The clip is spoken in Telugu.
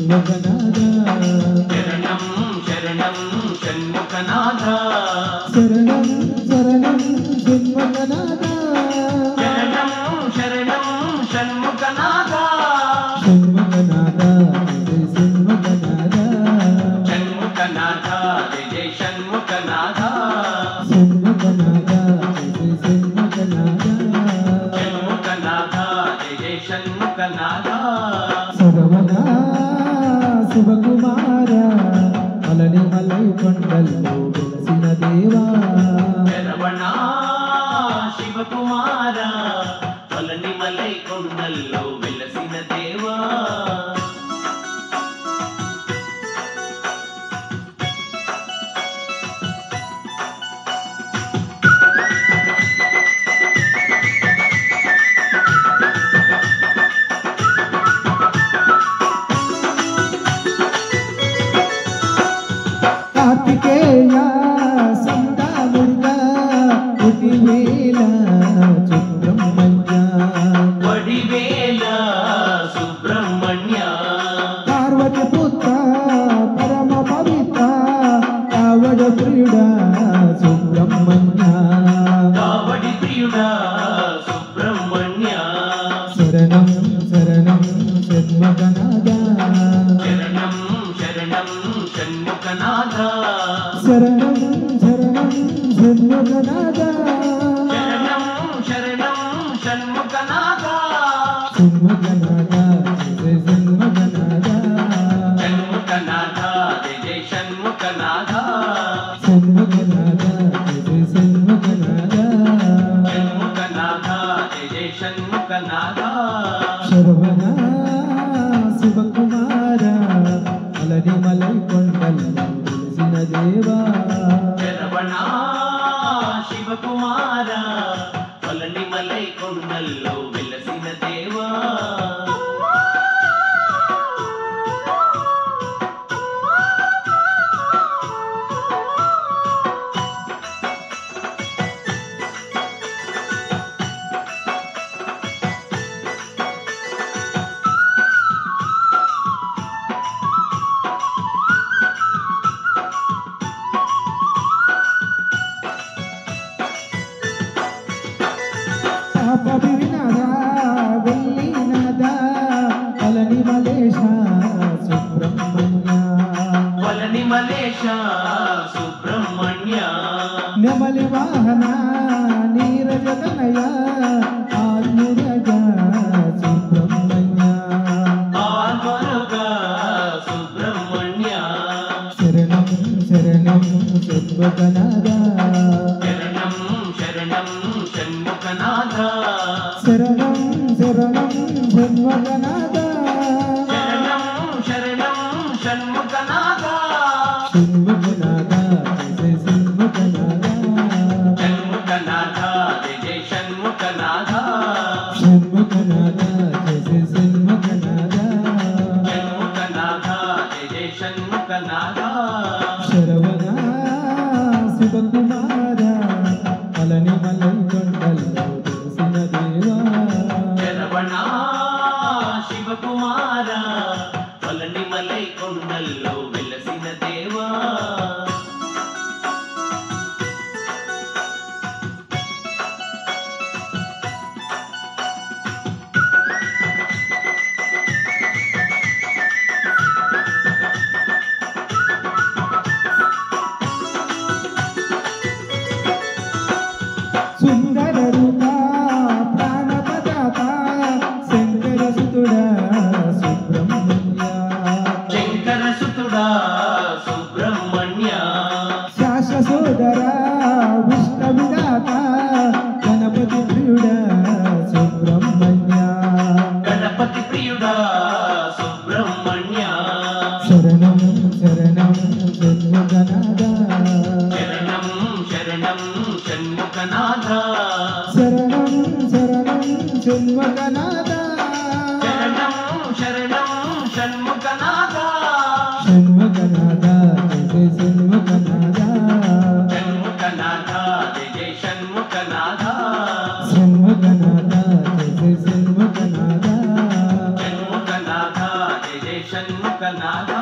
షణ్ముఖనాథ శరణం శరణం షణ్ముఖనాథ శరణం శరణం షణ్ముఖనాథ శరణం శరణం షణ్ముఖనాథ షణ్ముఖనాథ జయ షణ్ముఖనాథ షణ్ముఖనాథ జయ షణ్ముఖనాథ షణ్ముఖనాథ జయ షణ్ముఖనాథ షణ్ముఖనాథ జయ షణ్ముఖనాథ సరవణ శివకుమార మలని మలై కొండల్లో వెలసిన దేవా శరవణ శివకుమార పళని మలై కొండల్లో వెలసిన దేవా కార్తికేయ సంతాముగా ఉడివేల సుబ్రహ్మణ్య వడివేల సుబ్రహ్మణ్య పార్వతి పుత్ర పరమ పవిత్ర కావడ ప్రియుడ సుబ్రహ్మణ్య కావడి ప్రియుడా సుబ్రహ్మణ్య శరణం శరణం షణ్ముఖనాథ శరణం శరణం షణ్ముఖనాథ శరణం శరణం షణ్ముఖనాథ శరణం శరణం షణ్ముఖనాథ షణ్ముఖనాథ జయ షణ్ముఖనాథ షణ్ముఖనాథ జయ షణ్ముఖనాథ షణ్ముఖనాథ జయ షణ్ముఖనాథ షణ్ముఖనాథ జయ షణ్ముఖనాథ శరవణ శివకుమార అలరి మలై కొండల్లో వెలసిన దేవా శరవణ శివకుమార పళని మలై కొండల్లో వెలసిన దేవా పాప వినాద వెళ్ళినాద అలని మలేశ సుబ్రహ్మణ్య పళని మలేశ సుబ్రహ్మణ్య నెమలి వాహన నీరజతనయ ఆత్మురగ సుబ్రహ్మణ్య ఆల్వరుగా సుబ్రహ్మణ్య శరణం శరణం షణ్ముఖనాథ శరణం శరణం షణ్ముఖనాథ శరణం శరణం షణ్ముఖనాథ శరణం శరణం షణ్ముఖనాథ షణ్ముఖనాథ జయ షణ్ముఖనాథ షణ్ముఖనాథ జయ షణ్ముఖనాథ షణ్ముఖనాథ జయ షణ్ముఖనాథ షణ్ముఖనాథ జయ షణ్ముఖనాథ శరవణ శివకుమార అలని మలై కొండల్లో వెలసిన దేవా శరవణ శివకుమార పళని మలై కొండల్లో వెలసిన దేవా సుందర రూప ప్రాణపదాత శంకర సుతుడా సుబ్రహ్మణ్య శంకర సుతుడా సుబ్రహ్మణ్య శాస సోదర విష్ణు విధాత గణపతి ప్రియుడా సుబ్రహ్మణ్య గణపతి ప్రియుడా సుబ్రహ్మణ్య శరణం శరణం షణ్ముఖనాథ శరణం శరణం షణ్ముఖనాథ శరణం శరణం షణ్ముఖనాథ శరణం శరణం షణ్ముఖనాథ షణ్ముఖనాథ జయ షణ్ముఖనాథ షణ్ముఖనాథ జయ షణ్ముఖనాథ షణ్ముఖనాథ జయ షణ్ముఖనాథ షణ్ముఖనాథ జయ షణ్ముఖనాథ షణ్ముఖనాథ